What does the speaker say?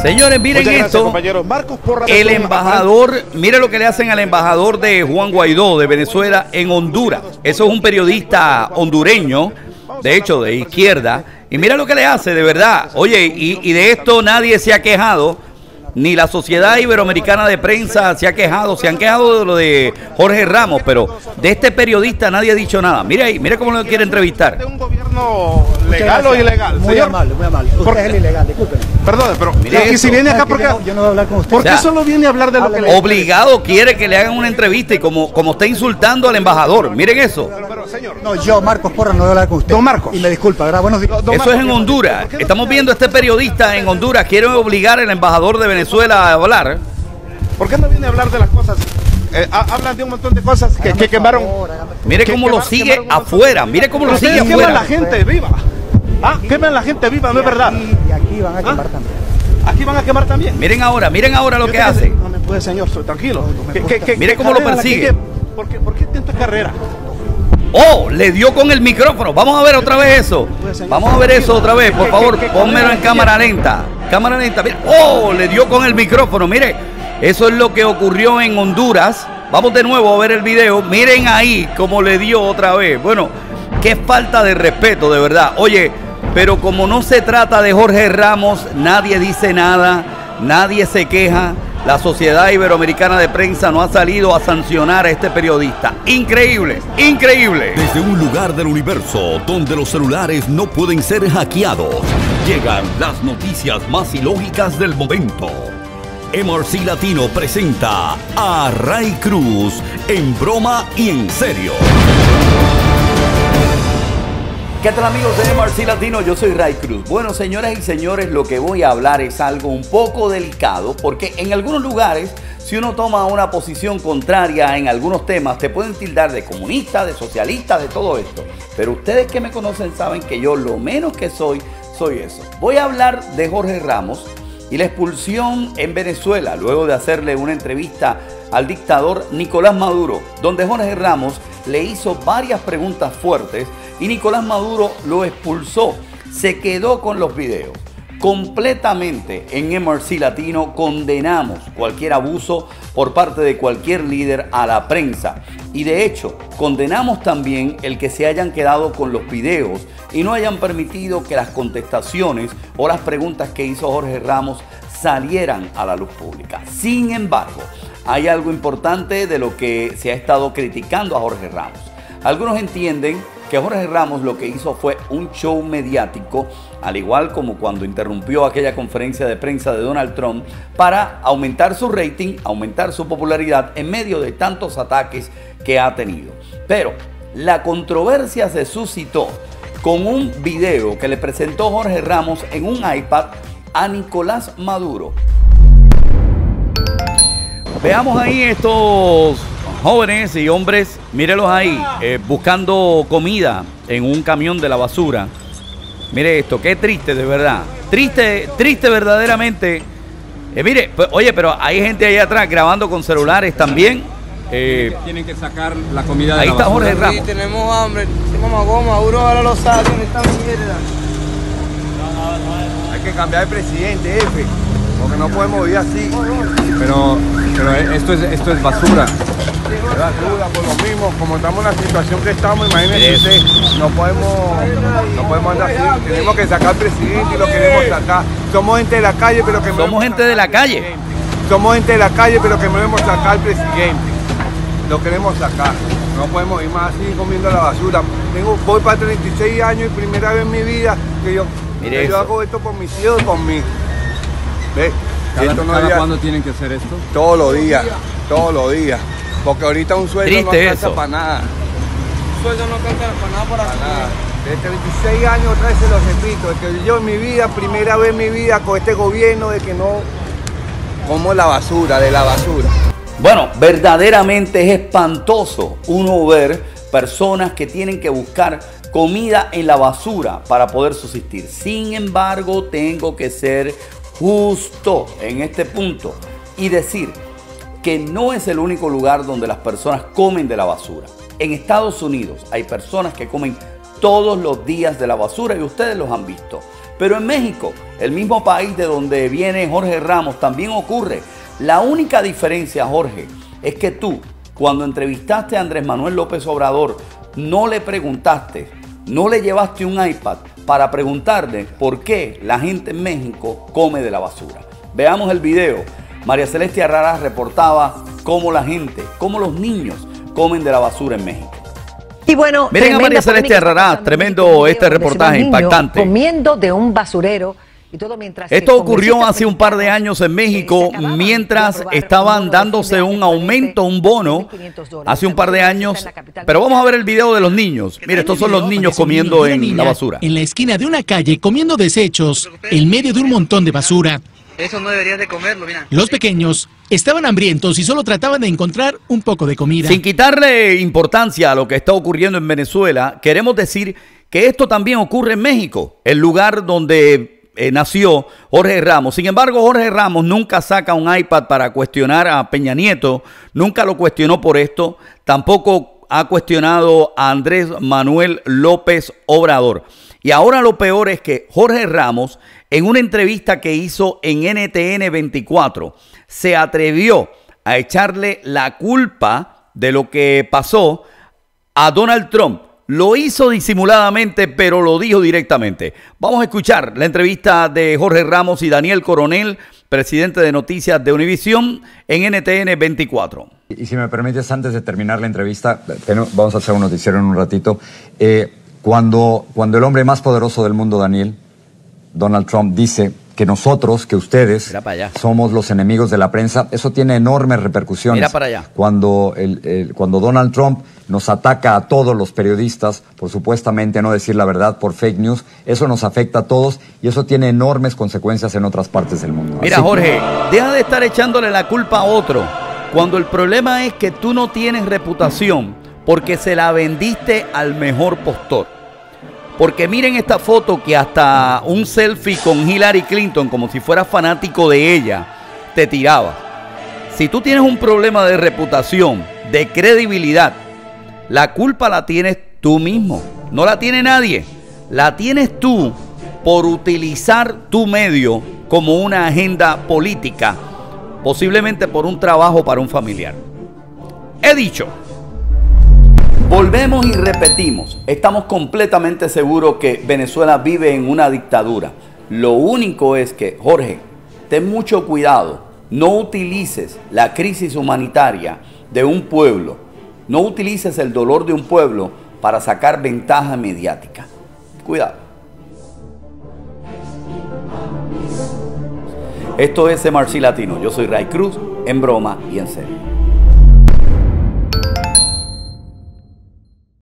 Señores, miren esto. El embajador, mire lo que le hacen al embajador de Juan Guaidó de Venezuela en Honduras. Eso es un periodista hondureño, de hecho de izquierda. Y mira lo que le hace, de verdad. Oye, y de esto nadie se ha quejado. Ni la Sociedad Iberoamericana de Prensa se ha quejado. Se han quejado de lo de Jorge Ramos, pero de este periodista nadie ha dicho nada. Mira ahí, mira cómo lo quiere entrevistar. ¿De un gobierno legal o ilegal? Muy amable, muy amable. Usted es el ilegal, discúlpeme. Perdón, pero mire, y si viene acá, porque yo no voy a hablar con usted. ¿Por qué solo viene a hablar de lo que le obligado quiere que le hagan una entrevista y como está insultando al embajador? Miren eso. Pero, señor, No, yo, Marcos Porras, no voy a hablar con usted. Don Marcos. Y me disculpa, ¿verdad? Buenos días. Eso es en Honduras. Estamos viendo a este periodista en Honduras. Quiere obligar al embajador de Venezuela a hablar. ¿Por qué no viene a hablar de las cosas? Hablan de un montón de cosas que quemaron. Mire cómo lo sigue afuera. Mire cómo lo sigue Ustedes queman afuera. la gente viva. Queman la gente viva, no es verdad. Y aquí van a quemar también. Aquí van a quemar también. Miren ahora lo que hace. No me puede, señor, tranquilo. Mire cómo lo persigue. ¿Por qué tanta carrera? Oh, le dio con el micrófono. Vamos a ver otra vez eso. Vamos a ver eso otra vez, por favor. Pónmelo en cámara lenta. Cámara lenta. Mira. Oh, le dio con el micrófono. Mire, eso es lo que ocurrió en Honduras. Vamos de nuevo a ver el video. Miren ahí cómo le dio otra vez. Bueno, qué falta de respeto, de verdad. Oye, pero como no se trata de Jorge Ramos, nadie dice nada, nadie se queja. La Sociedad Iberoamericana de Prensa no ha salido a sancionar a este periodista. Increíble, increíble. Desde un lugar del universo donde los celulares no pueden ser hackeados, llegan las noticias más ilógicas del momento. MRC Latino presenta a Ray Cruz en Broma y en Serio. ¿Qué tal, amigos de MRC Latino? Yo soy Ray Cruz. Bueno, señoras y señores, lo que voy a hablar es algo un poco delicado, porque en algunos lugares, si uno toma una posición contraria en algunos temas, te pueden tildar de comunista, de socialista, de todo esto. Pero ustedes que me conocen saben que yo lo menos que soy eso. Voy a hablar de Jorge Ramos y la expulsión en Venezuela, luego de hacerle una entrevista al dictador Nicolás Maduro, donde Jorge Ramos le hizo varias preguntas fuertes y Nicolás Maduro lo expulsó. Se quedó con los videos. Completamente en MRC Latino condenamos cualquier abuso por parte de cualquier líder a la prensa. Y de hecho, condenamos también el que se hayan quedado con los videos y no hayan permitido que las contestaciones o las preguntas que hizo Jorge Ramos salieran a la luz pública. Sin embargo, hay algo importante de lo que se ha estado criticando a Jorge Ramos. Algunos entienden que Jorge Ramos lo que hizo fue un show mediático, al igual como cuando interrumpió aquella conferencia de prensa de Donald Trump para aumentar su rating, aumentar su popularidad en medio de tantos ataques que ha tenido. Pero la controversia se suscitó con un video que le presentó Jorge Ramos en un iPad a Nicolás Maduro. Veamos ahí estos jóvenes y hombres, mírelos ahí, buscando comida en un camión de la basura. Mire esto, qué triste de verdad. Triste verdaderamente. Mire, oye, pero hay gente ahí atrás grabando con celulares también. Tienen que sacar la comida de ahí la está basura. Jorge Ramos. Sí, tenemos hambre, tenemos goma, Maduro ahora lo sabe, esta mierda. Hay que cambiar de presidente, jefe, porque no podemos vivir así. Pero esto es basura. Es basura, por lo mismo, como estamos en la situación que estamos, imagínense usted, no podemos andar así. Tenemos que sacar al presidente y lo queremos sacar. Somos gente de la calle, pero que Somos gente de la calle. Somos gente de la calle, pero que queremos sacar al presidente. Lo queremos sacar. No podemos ir más así comiendo la basura. Voy para 36 años y primera vez en mi vida que yo hago esto por mis hijos y por mí. ¿Ves? ¿Cada cuándo tienen que hacer esto? Todos los días. Porque ahorita un sueldo Triste no alcanza eso. para nada. Un sueldo no alcanza para nada para Nada. De 36 años otra vez se lo repito, es que yo en mi vida, primera vez en mi vida con este gobierno de que no como la basura, de la basura. Bueno, verdaderamente es espantoso uno ver personas que tienen que buscar comida en la basura para poder subsistir. Sin embargo, tengo que ser justo en este punto y decir que no es el único lugar donde las personas comen de la basura. En Estados Unidos hay personas que comen todos los días de la basura y ustedes los han visto. Pero en México, el mismo país de donde viene Jorge Ramos, también ocurre. La única diferencia, Jorge, es que tú, cuando entrevistaste a Andrés Manuel López Obrador, no le preguntaste, no le llevaste un iPad para preguntarle por qué la gente en México come de la basura. Veamos el video. María Celeste Arraraz reportaba cómo la gente, cómo los niños comen de la basura en México. Y bueno, miren a María Celeste Arraraz, tremendo este reportaje impactante. Comiendo de un basurero. Y todo mientras esto ocurrió hace un par de años en México, mientras estaban dándose un aumento, un bono, hace un par de años. Pero vamos a ver el video de los niños. Mire, estos son los niños comiendo en la basura. En la esquina de una calle, comiendo desechos, en medio de un montón de basura. Eso no deberías de comerlo, mira. Los pequeños estaban hambrientos y solo trataban de encontrar un poco de comida. Sin quitarle importancia a lo que está ocurriendo en Venezuela, queremos decir que esto también ocurre en México, el lugar donde nació Jorge Ramos. Sin embargo, Jorge Ramos nunca saca un iPad para cuestionar a Peña Nieto, nunca lo cuestionó por esto, tampoco ha cuestionado a Andrés Manuel López Obrador. Y ahora lo peor es que Jorge Ramos, en una entrevista que hizo en NTN 24, se atrevió a echarle la culpa de lo que pasó a Donald Trump. Lo hizo disimuladamente, pero lo dijo directamente. Vamos a escuchar la entrevista de Jorge Ramos y Daniel Coronel, presidente de Noticias de Univisión, en NTN 24. Y si me permites, antes de terminar la entrevista, vamos a hacer un noticiero en un ratito. Cuando el hombre más poderoso del mundo, Daniel, Donald Trump, dice que nosotros, que ustedes, somos los enemigos de la prensa, eso tiene enormes repercusiones. Mira para allá. Cuando Donald Trump nos ataca a todos los periodistas por supuestamente no decir la verdad, por fake news, eso nos afecta a todos y eso tiene enormes consecuencias en otras partes del mundo. Mira, Jorge, deja de estar echándole la culpa a otro, cuando el problema es que tú no tienes reputación porque se la vendiste al mejor postor. Porque miren esta foto que hasta un selfie con Hillary Clinton, como si fuera fanático de ella, te tiraba. Si tú tienes un problema de reputación, de credibilidad, la culpa la tienes tú mismo. No la tiene nadie. La tienes tú por utilizar tu medio como una agenda política, posiblemente por un trabajo para un familiar. He dicho. Volvemos y repetimos, estamos completamente seguros que Venezuela vive en una dictadura. Lo único es que, Jorge, ten mucho cuidado, no utilices la crisis humanitaria de un pueblo, no utilices el dolor de un pueblo para sacar ventaja mediática. Cuidado. Esto es MRC Latino, yo soy Ray Cruz, en broma y en serio.